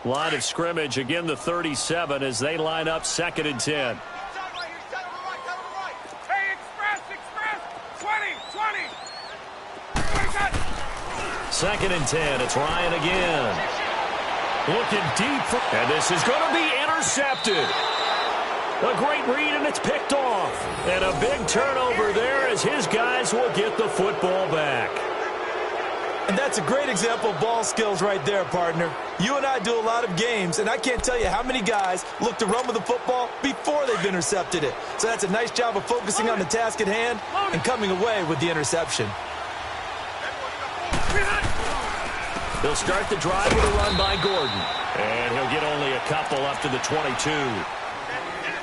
Line of scrimmage, again the 37 as they line up 2nd and 10. Hey, express, 20. 2nd and 10, it's Ryan again. Looking deep, and this is going to be intercepted. A great read, and it's picked off. And a big turnover there as his guys will get the football back. And that's a great example of ball skills right there, partner. You and I do a lot of games, and I can't tell you how many guys look to run with the football before they've intercepted it. So that's a nice job of focusing on the task at hand and coming away with the interception. They'll start the drive with a run by Gordon. And he'll get only a couple up to the 22.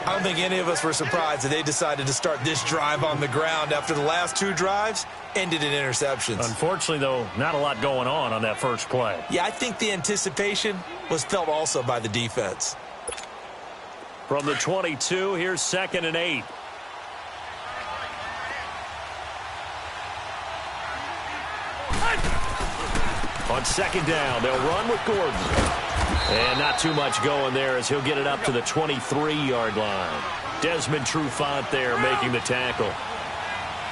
I don't think any of us were surprised that they decided to start this drive on the ground after the last 2 drives ended in interceptions. Unfortunately, though, not a lot going on that first play. Yeah, I think the anticipation was felt also by the defense. From the 22, here's 2nd and 8. On 2nd down, they'll run with Gordon. And not too much going there as he'll get it up to the 23-yard line. Desmond Trufant there making the tackle.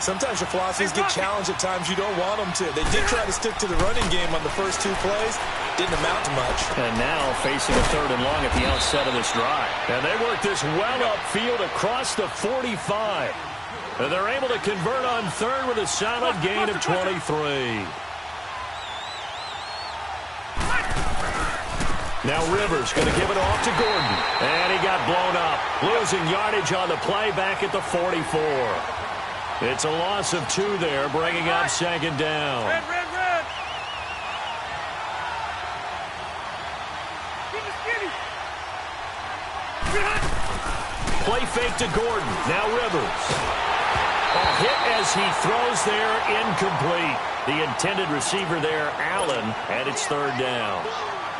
Sometimes your philosophies get challenged at times you don't want them to. They did try to stick to the running game on the first 2 plays. Didn't amount to much. And now facing a 3rd and long at the outset of this drive. And they work this well upfield across the 45. And they're able to convert on 3rd with a solid gain of 23. Now Rivers going to give it off to Gordon. And he got blown up. Losing yardage on the play back at the 44. It's a loss of 2 there, bringing up 2nd down. Red. Play fake to Gordon. Now Rivers. A hit as he throws there, incomplete. The intended receiver there, Allen, and it's 3rd down.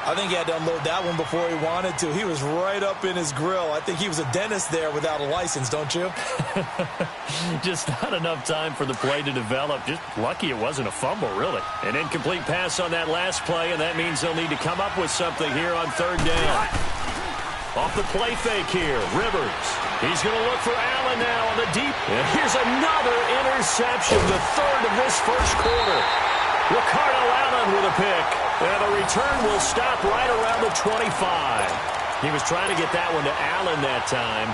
I think he had to unload that one before he wanted to. He was right up in his grill. I think he was a dentist there without a license, don't you? Just not enough time for the play to develop. Just lucky it wasn't a fumble, really. An incomplete pass on that last play, and that means they'll need to come up with something here on 3rd down. Off the play fake here, Rivers. He's going to look for Allen now on the deep. And here's another interception, the 3rd of this first quarter. Ricardo Allen with a pick. And the return will stop right around the 25. He was trying to get that one to Allen that time.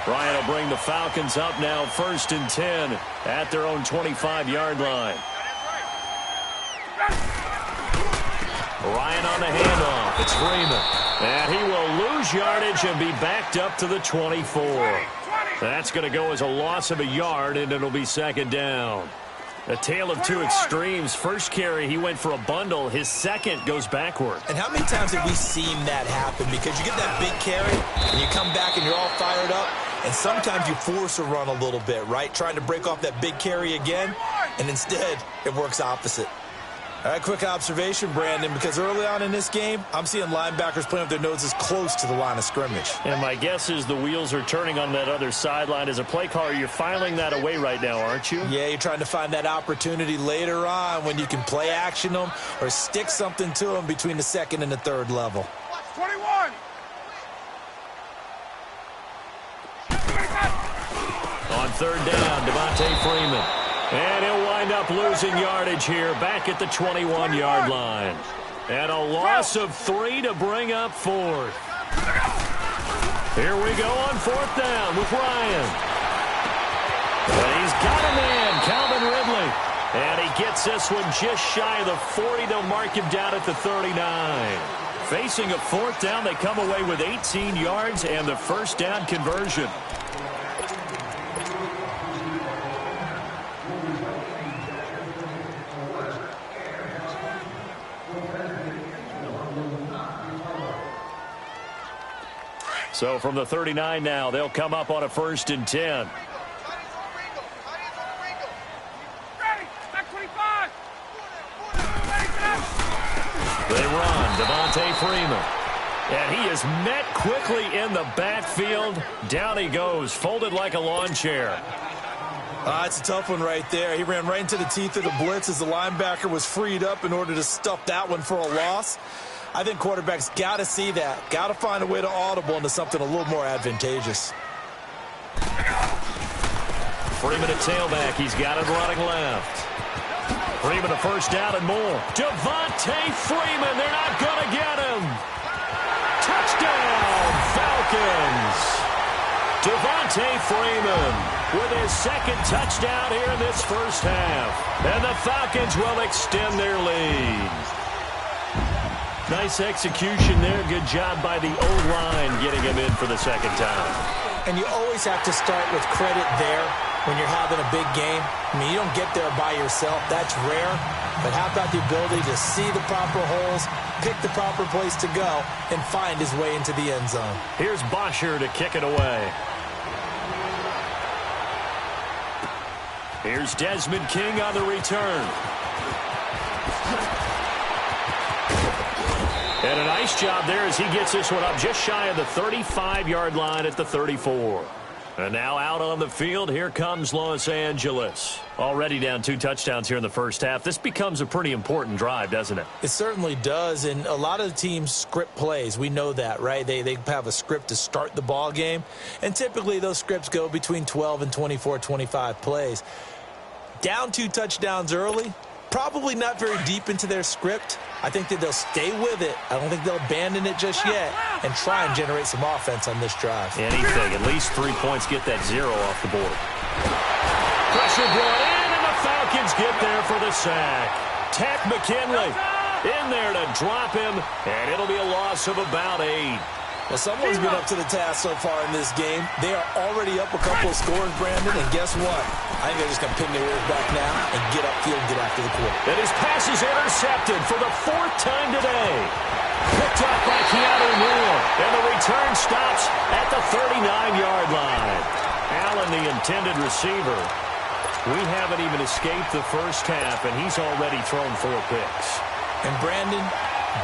Ryan will bring the Falcons up now 1st and 10 at their own 25-yard line. Ryan on the handoff. It's Freeman. And he will lose yardage and be backed up to the 24. That's going to go as a loss of a yard, and it'll be 2nd down. A tale of 2 extremes. First carry, he went for a bundle. His second goes backward. And how many times have we seen that happen? Because you get that big carry, and you come back and you're all fired up, and sometimes you force a run a little bit, right? Trying to break off that big carry again, and instead it works opposite. All right, quick observation, Brandon, because early on in this game, I'm seeing linebackers playing with their noses close to the line of scrimmage. And my guess is the wheels are turning on that other sideline. As a play caller, you're filing that away right now, aren't you? Yeah, you're trying to find that opportunity later on when you can play action them or stick something to them between the 2nd and the 3rd level. 21. On 3rd down, Devontae Freeman. And he'll wind up losing yardage here back at the 21-yard line. And a loss of 3 to bring up 4th. Here we go on 4th down with Ryan. And he's got a man, Calvin Ridley. And he gets this one just shy of the 40. They'll mark him down at the 39. Facing a 4th down, they come away with 18 yards and the first down conversion. So from the 39 now, they'll come up on a 1st and 10. They run, Devontae Freeman. And he is met quickly in the backfield. Down he goes, folded like a lawn chair. It's a tough one right there. He ran right into the teeth of the blitz as the linebacker was freed up in order to stuff that one for a loss. I think quarterbacks got to see that. Got to find a way to audible into something a little more advantageous. Freeman at tailback. He's got it running left. Freeman a first down and more. Devontae Freeman. They're not going to get him. Touchdown, Falcons. Devontae Freeman with his second touchdown here in this first half. And the Falcons will extend their lead. Nice execution there. Good job by the O-line getting him in for the second time. And you always have to start with credit there when you're having a big game. I mean, you don't get there by yourself. That's rare. But how about the ability to see the proper holes, pick the proper place to go, and find his way into the end zone? Here's Bosher to kick it away. Here's Desmond King on the return. And a nice job there as he gets this one up just shy of the 35-yard line at the 34. And now out on the field, here comes Los Angeles. Already down 2 touchdowns here in the first half. This becomes a pretty important drive, doesn't it? It certainly does, and a lot of the teams script plays. We know that, right? They have a script to start the ball game, and typically those scripts go between 12 and 24, 25 plays. Down 2 touchdowns early, probably not very deep into their script. I think that they'll stay with it. I don't think they'll abandon it just yet and try and generate some offense on this drive. Anything. At least 3 points, get that 0 off the board. Pressure brought in, and the Falcons get there for the sack. Takk McKinley in there to drop him, and it'll be a loss of about 8. Well, someone's been up to the task so far in this game. They are already up a couple of scores, Brandon, and guess what? I think they're just going to pin their ears back now and get upfield and get after the quarter. And his pass is intercepted for the 4th time today. Picked up by Keanu Moore, and the return stops at the 39-yard line. Allen, the intended receiver. We haven't even escaped the first half, and he's already thrown 4 picks. And Brandon,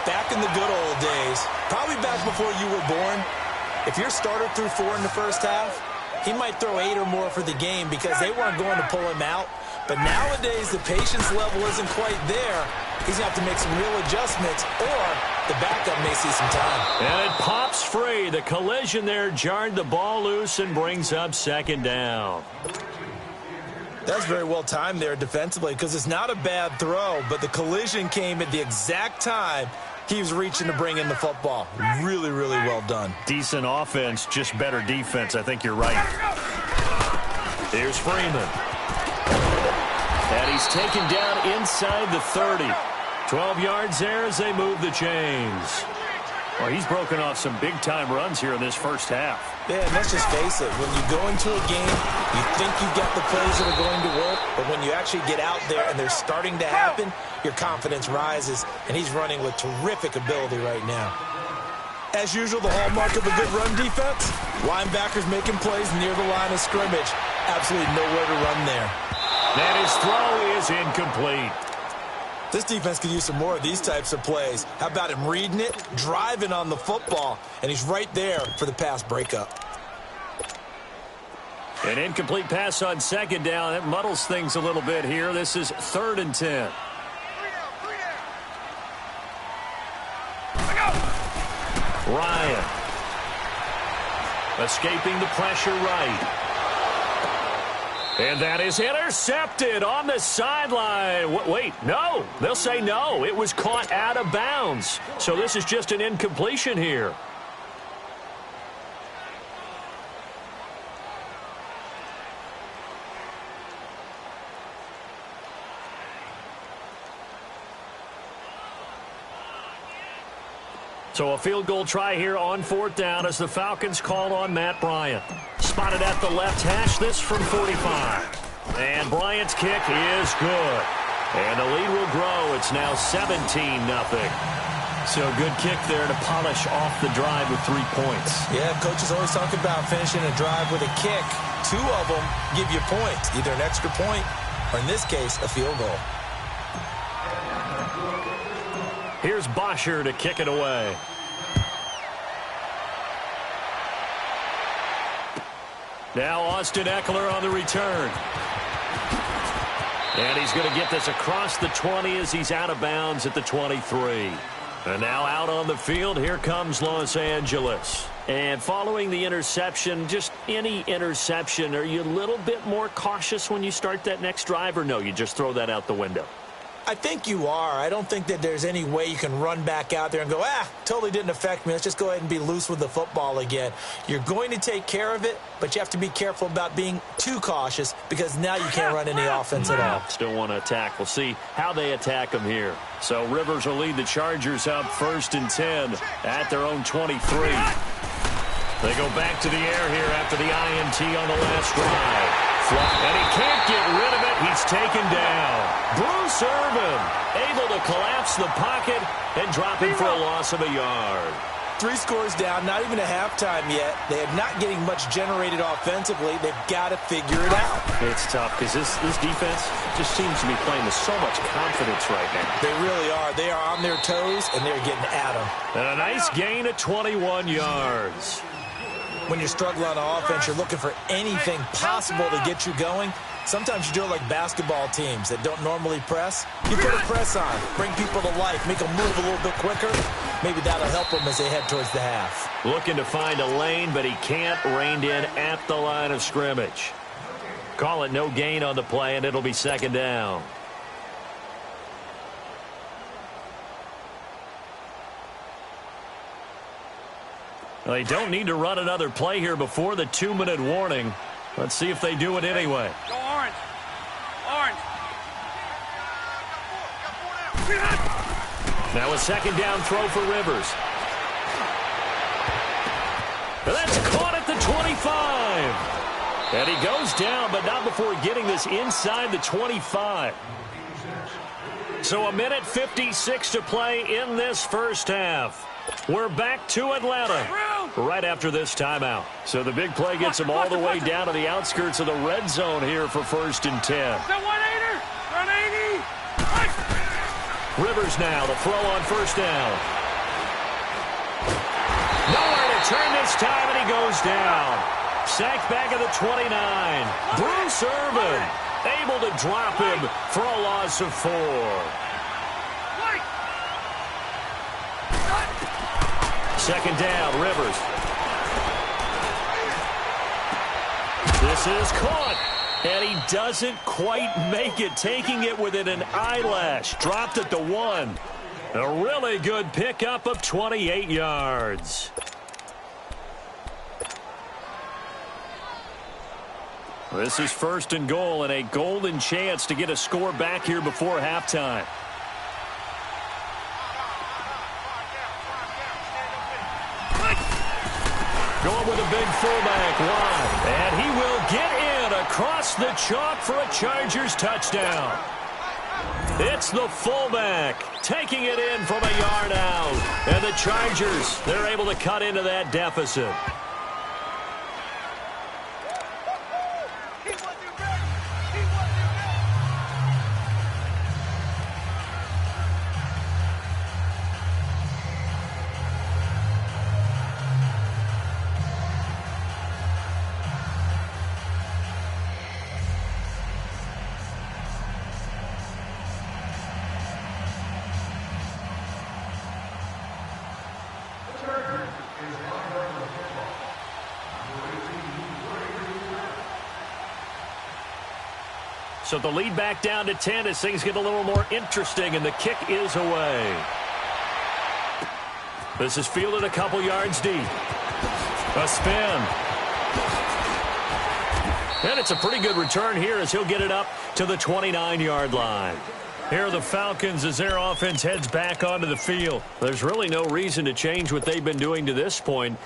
back in the good old days, probably back before you were born, if your starter threw 4 in the first half, he might throw 8 or more for the game because they weren't going to pull him out. But nowadays, the patience level isn't quite there. He's going to have to make some real adjustments, or the backup may see some time. And it pops free. The collision there jarred the ball loose and brings up 2nd down. That's very well timed there defensively because it's not a bad throw, but the collision came at the exact time he was reaching to bring in the football. Really, really well done. Decent offense, just better defense. I think you're right. Here's Freeman. And he's taken down inside the 30. 12 yards there as they move the chains. Well, he's broken off some big-time runs here in this first half. Yeah, and let's just face it. When you go into a game, you think you've got the plays that are going to work, but when you actually get out there and they're starting to happen, your confidence rises, and he's running with terrific ability right now. As usual, the hallmark of a good run defense, linebackers making plays near the line of scrimmage. Absolutely nowhere to run there. And his throw is incomplete. This defense could use some more of these types of plays. How about him reading it, driving on the football, and he's right there for the pass breakup. An incomplete pass on 2nd down. That muddles things a little bit here. This is 3rd and 10. Ryan. Escaping the pressure right. And that is intercepted on the sideline. Wait, no. They'll say no. It was caught out of bounds. So this is just an incompletion here. So a field goal try here on 4th down as the Falcons call on Matt Bryant. Spotted at the left hash, this from 45. And Bryant's kick is good. And the lead will grow. It's now 17-0. So good kick there to polish off the drive with 3 points. Yeah, coaches always talk about finishing a drive with a kick. 2 of them give you points, either an extra point or, in this case, a field goal. Here's Bosher to kick it away. Now Austin Ekeler on the return. And he's going to get this across the 20 as he's out of bounds at the 23. And now out on the field, here comes Los Angeles. And following the interception, just any interception, are you a little bit more cautious when you start that next drive, or no, you just throw that out the window? I think you are. I don't think that there's any way you can run back out there and go, totally didn't affect me. Let's just go ahead and be loose with the football again. You're going to take care of it, but you have to be careful about being too cautious because now you can't run any offense at all. Still want to attack. We'll see how they attack them here. So Rivers will lead the Chargers up 1st and 10 at their own 23. They go back to the air here after the INT on the last drive. And he can't get rid of it. He's taken down. Bruce Irvin able to collapse the pocket and drop him for a loss of a yard. 3 scores down, not even a halftime yet. They are not getting much generated offensively. They've got to figure it out. It's tough because this defense just seems to be playing with so much confidence right now. They really are. They are on their toes, and they're getting at them. And a nice gain of 21 yards. When you're struggling on offense, you're looking for anything possible to get you going. Sometimes you do it like basketball teams that don't normally press. You put a press on, bring people to life, make them move a little bit quicker. Maybe that'll help them as they head towards the half. Looking to find a lane, but he can't. Reined in at the line of scrimmage. Call it no gain on the play, and it'll be 2nd down. They don't need to run another play here before the 2-minute warning. Let's see if they do it anyway. Go orange. Orange. Now a 2nd down throw for Rivers. That's caught at the 25. And he goes down, but not before getting this inside the 25. So 1:56 to play in this first half. We're back to Atlanta right after this timeout. So the big play gets them all the way down to the outskirts of the red zone here for 1st and 10. The 180. 180. Rivers now to throw on 1st down. Nowhere to turn this time, and he goes down. Sacked back at the 29. Bruce Irvin able to drop him for a loss of 4. 2nd down, Rivers. This is caught, and he doesn't quite make it, taking it within an eyelash. Dropped at the 1. A really good pickup of 28 yards. This is 1st and goal, and a golden chance to get a score back here before halftime. Going with a big fullback wide. And he will get in across the chalk for a Chargers touchdown. It's the fullback taking it in from a yard out. And the Chargers, they're able to cut into that deficit. So the lead back down to 10 as things get a little more interesting, and the kick is away. This is fielded a couple yards deep. A spin. And it's a pretty good return here as he'll get it up to the 29-yard line. Here are the Falcons as their offense heads back onto the field. There's really no reason to change what they've been doing to this point.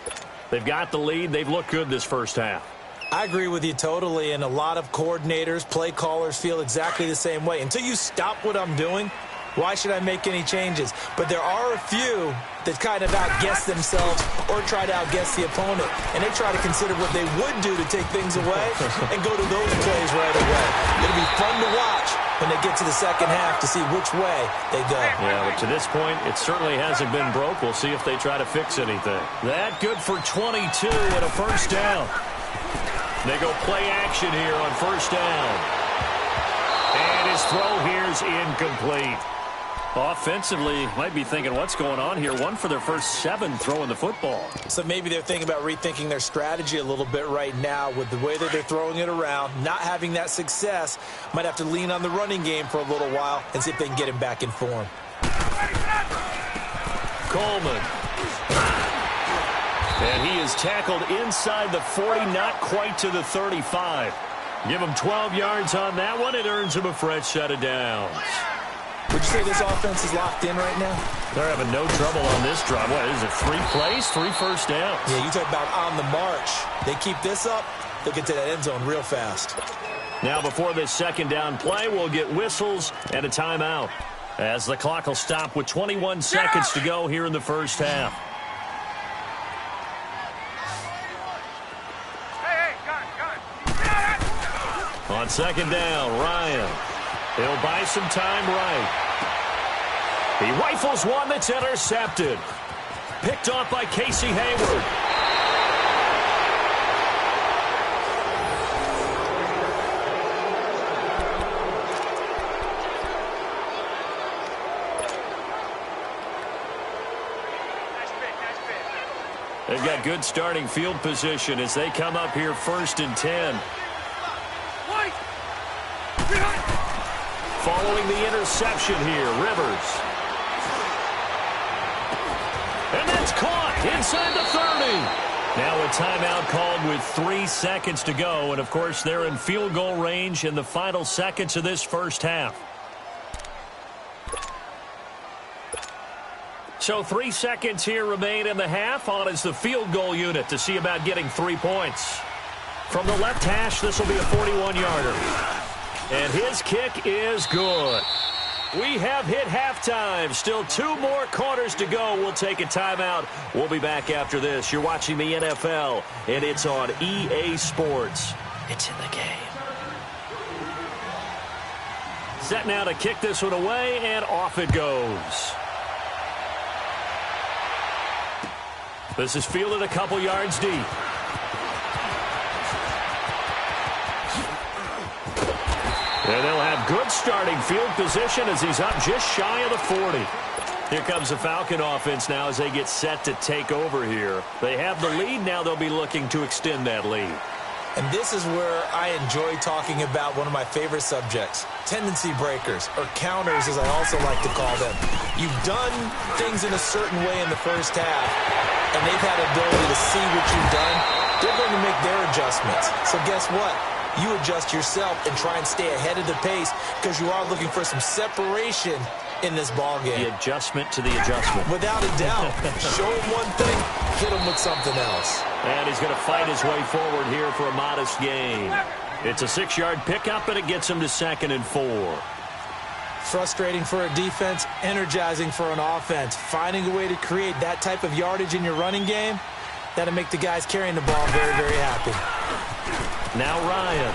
They've got the lead. They've looked good this first half. I agree with you totally, and a lot of coordinators, play callers feel exactly the same way. Until you stop what I'm doing, why should I make any changes? But there are a few that kind of outguess themselves or try to outguess the opponent, and they try to consider what they would do to take things away and go to those plays right away. It'll be fun to watch when they get to the second half to see which way they go. Yeah, but to this point, it certainly hasn't been broke. We'll see if they try to fix anything. That good for 22 and a first down. They go play action here on first down. And his his throw here's incomplete. Offensively, might be thinking, what's going on here? 1 for their first 7 throwing the football. So maybe they're thinking about rethinking their strategy a little bit right now with the way that they're throwing it around, not having that success. Might have to lean on the running game for a little while and see if they can get him back in form. Coleman. And he is tackled inside the 40, not quite to the 35. Give him 12 yards on that one. It earns him a fresh set of downs. Would you say this offense is locked in right now? They're having no trouble on this drive. What is it, 3 plays, 3 first downs? Yeah, you talk about on the march. They keep this up, they'll get to that end zone real fast. Now before this second down play, we'll get whistles and a timeout, as the clock will stop with 21 seconds to go here in the first half. On second down, Ryan. He'll buy some time right. He rifles one that's intercepted. Picked off by Casey Hayward. They've got good starting field position as they come up here 1st and 10. Following the interception here, Rivers. And that's caught inside the 30. Now a timeout called with 3 seconds to go. And, of course, they're in field goal range in the final seconds of this first half. So 3 seconds here remain in the half. On is the field goal unit to see about getting 3 points. From the left hash, this will be a 41-yarder. And his kick is good. We have hit halftime. Still 2 more quarters to go. We'll take a timeout. We'll be back after this. You're watching the NFL, and it's on EA Sports. It's in the game. Set now to kick this one away, and off it goes. This is fielded a couple yards deep. And they'll have good starting field position as he's up just shy of the 40. Here comes the Falcon offense now as they get set to take over here. They have the lead. Now they'll be looking to extend that lead. And this is where I enjoy talking about one of my favorite subjects, tendency breakers, or counters as I also like to call them. You've done things in a certain way in the first half, and they've had ability to see what you've done. They're going to make their adjustments. So guess what? You adjust yourself and try and stay ahead of the pace because you are looking for some separation in this ball game. The adjustment to the adjustment. Without a doubt. Show him one thing, hit him with something else. And he's going to fight his way forward here for a modest gain. It's a 6-yard pickup, and it gets him to 2nd and 4. Frustrating for a defense, energizing for an offense. Finding a way to create that type of yardage in your running game, that'll make the guys carrying the ball very, very happy. Now Ryan.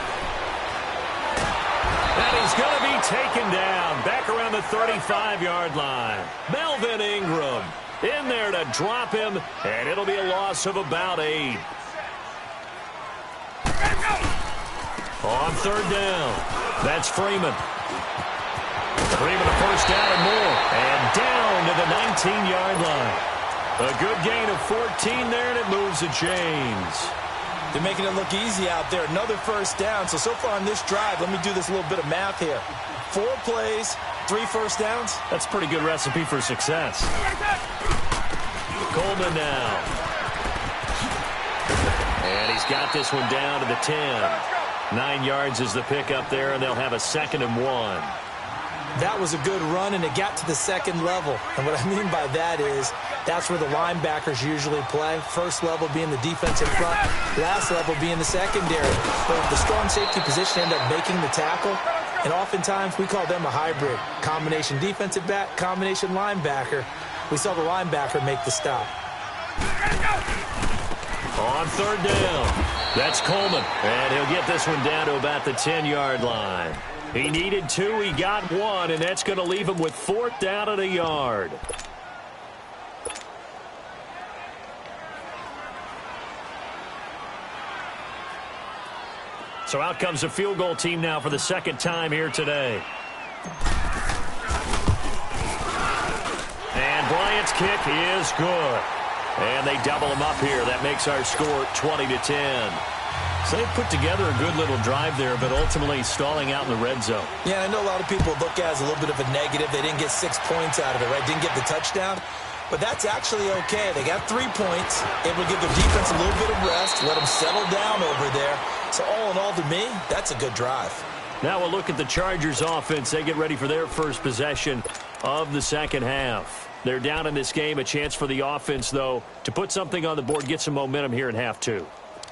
And he's going to be taken down back around the 35-yard line. Melvin Ingram in there to drop him, and it'll be a loss of about 8. On 3rd down, that's Freeman. Freeman a first down and more, and down to the 19-yard line. A good gain of 14 there, and it moves the chains. They're making it look easy out there. Another first down. So far on this drive, let me do this little bit of math here. 4 plays, 3 first downs. That's a pretty good recipe for success. Coleman now. And he's got this one down to the 10. 9 yards is the pickup there, and they'll have a 2nd and 1. That was a good run, and it got to the 2nd level. And what I mean by that is that's where the linebackers usually play. First level being the defensive front, last level being the secondary. But the strong safety position end up making the tackle, and oftentimes we call them a hybrid. Combination defensive back, combination linebacker. We saw the linebacker make the stop. On 3rd down, that's Coleman, and he'll get this one down to about the 10-yard line. He needed 2, he got 1, and that's going to leave him with 4th down and a yard. So out comes the field goal team now for the 2nd time here today. And Bryant's kick is good. And they double him up here. That makes our score 20-10. So they put together a good little drive there, but ultimately stalling out in the red zone. Yeah, I know a lot of people look at it as a little bit of a negative. They didn't get 6 points out of it, right? Didn't get the touchdown. But that's actually okay. They got 3 points, able to give their defense a little bit of rest, let them settle down over there. So all in all, to me, that's a good drive. Now we'll look at the Chargers offense. They get ready for their first possession of the second half. They're down in this game. A chance for the offense, though, to put something on the board, get some momentum here in half 2.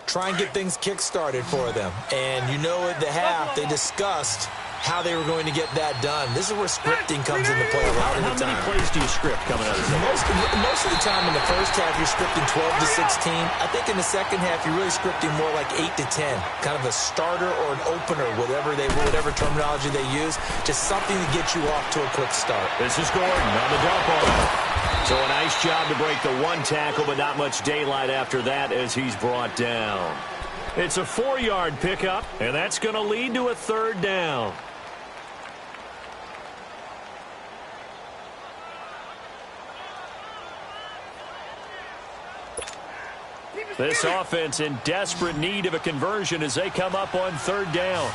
Try and get things kick-started for them. And you know at the half, they discussed how they were going to get that done. This is where scripting comes into play a lot of the time. How many plays do you script coming out of the second? Most of the time in the first half, you're scripting 12 to 16. I think in the second half, you're really scripting more like 8 to 10. Kind of a starter or an opener, whatever terminology they use. Just something to get you off to a quick start. This is Gordon on the dump off. So a nice job to break the 1 tackle, but not much daylight after that as he's brought down. It's a 4-yard pickup, and that's going to lead to a 3rd down. This offense in desperate need of a conversion as they come up on 3rd down.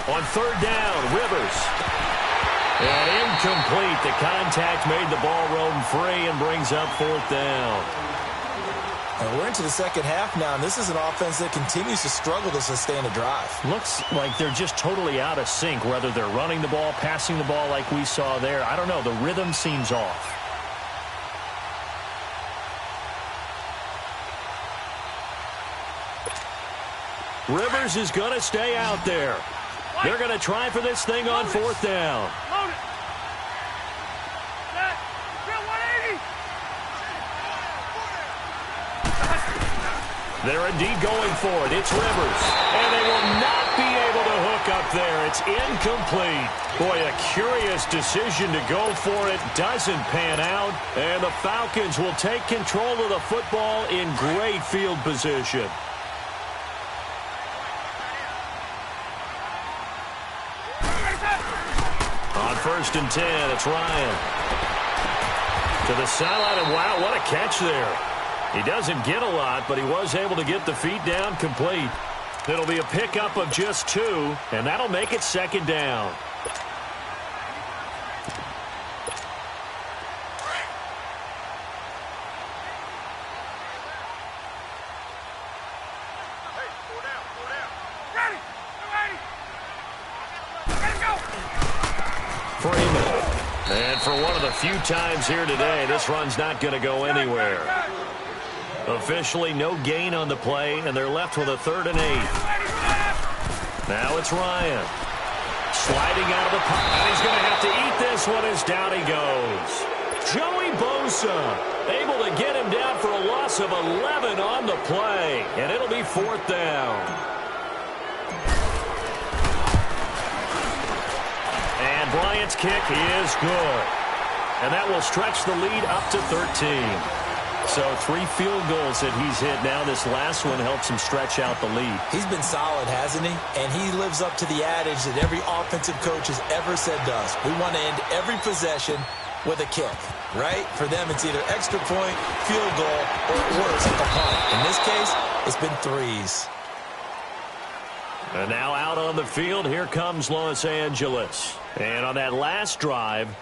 On 3rd down, Rivers. And incomplete. The contact made the ball roam free and brings up 4th down. And we're into the second half now, and this is an offense that continues to struggle to sustain a drive. Looks like they're just totally out of sync, whether they're running the ball, passing the ball like we saw there. I don't know. The rhythm seems off. Rivers is going to stay out there. They're going to try for this thing on 4th down. They're indeed going for it. It's Rivers. And they will not be able to hook up there. It's incomplete. Boy, a curious decision to go for it. Doesn't pan out. And the Falcons will take control of the football in great field position. On 1st and 10, it's Ryan. To the sideline, and wow, what a catch there. He doesn't get a lot, but he was able to get the feet down complete. It'll be a pickup of just 2, and that'll make it 2nd down. Freeman. And for one of the few times here today, this run's not going to go anywhere. Officially no gain on the play, and they're left with a 3rd and 8. Now it's Ryan. Sliding out of the pocket, and he's going to have to eat this one as down he goes. Joey Bosa able to get him down for a loss of 11 on the play, and it'll be 4th down. And Bryant's kick is good. And that will stretch the lead up to 13. So 3 field goals that he's hit now. This last one helps him stretch out the lead. He's been solid, hasn't he? And he lives up to the adage that every offensive coach has ever said to us. We want to end every possession with a kick, right? For them, it's either extra point, field goal, or worse, a punt. In this case, it's been 3s. And now out on the field, here comes Los Angeles. And on that last drive,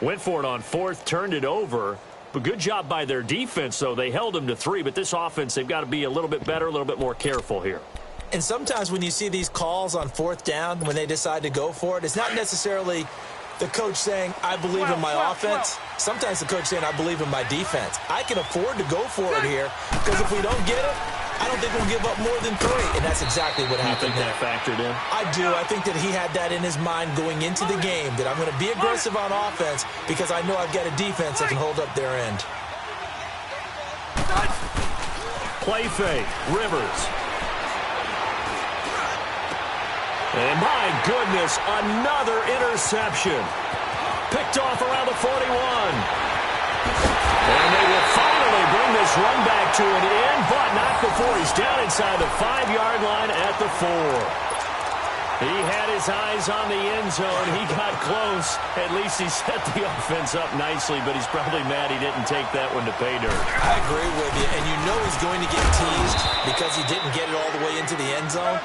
went for it on 4th, turned it over. But good job by their defense, though. They held them to 3, but this offense, they've got to be a little bit better, a little bit more careful here. And sometimes when you see these calls on 4th down, when they decide to go for it, it's not necessarily the coach saying, I believe in my offense. Sometimes the coach saying, I believe in my defense. I can afford to go for it here, because if we don't get it, I don't think we'll give up more than 3. And that's exactly what happened there. You think that factored in? I do. I think that he had that in his mind going into the game, that I'm going to be aggressive on offense because I know I've got a defense that can hold up their end. Play fake. Rivers. And my goodness, another interception. Picked off around the 41. And they will finally bring this run back to an end, but not before he's down inside the 5-yard line at the 4. He had his eyes on the end zone. He got close. At least he set the offense up nicely, but he's probably mad he didn't take that one to pay dirt. I agree with you, and you know he's going to get teased because he didn't get it all the way into the end zone.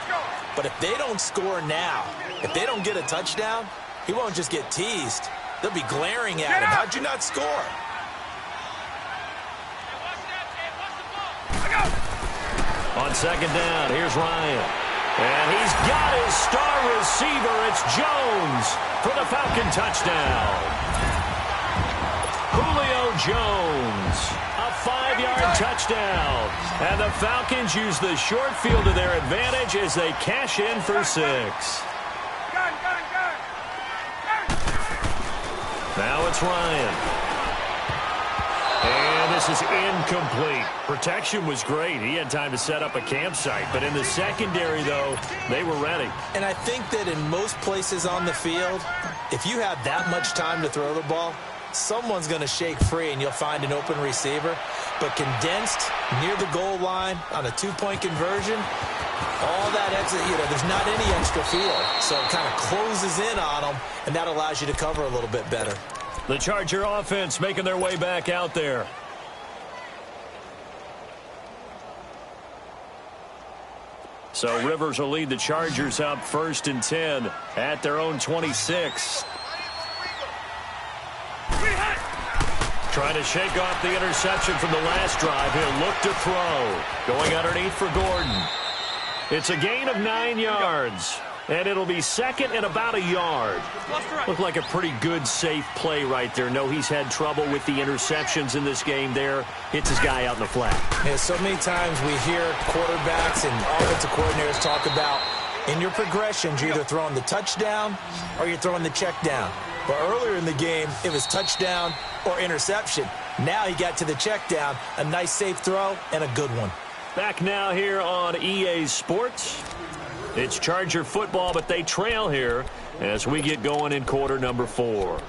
But if they don't score now, if they don't get a touchdown, he won't just get teased. They'll be glaring at him. How'd you not score? On second down, here's Ryan. And he's got his star receiver. It's Jones for the Falcon touchdown. Julio Jones, a 5-yard touchdown. And the Falcons use the short field to their advantage as they cash in for 6. Now it's Ryan. And this is incomplete. Protection was great. He had time to set up a campsite. But in the secondary, though, they were ready. And I think that in most places on the field, if you have that much time to throw the ball, someone's going to shake free and you'll find an open receiver. But condensed near the goal line on a 2-point conversion, all that extra, there's not any extra field. So it kind of closes in on them, and that allows you to cover a little bit better. The Charger offense making their way back out there. So Rivers will lead the Chargers up 1st and 10 at their own 26. Trying to shake off the interception from the last drive. He'll look to throw. Going underneath for Gordon. It's a gain of 9 yards. And it'll be second and about a yard. Looked like a pretty good, safe play right there. No, he's had trouble with the interceptions in this game there. Hits his guy out in the flat. Yeah, so many times we hear quarterbacks and offensive coordinators talk about in your progressions, you're either throwing the touchdown or you're throwing the check down. But earlier in the game, it was touchdown or interception. Now he got to the check down, a nice safe throw, and a good one. Back now here on EA Sports. It's Charger football, but they trail here as we get going in quarter number 4.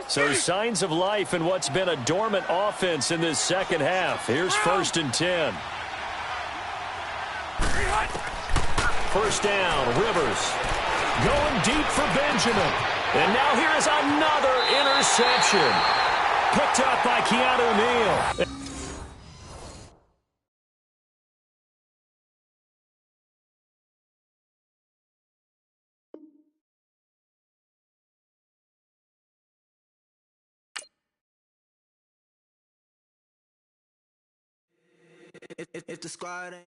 So signs of life in what's been a dormant offense in this second half. Here's 1st and 10. First down, Rivers. Going deep for Benjamin. And now here is another interception. Picked up by Keanu Neal. If the squad ain't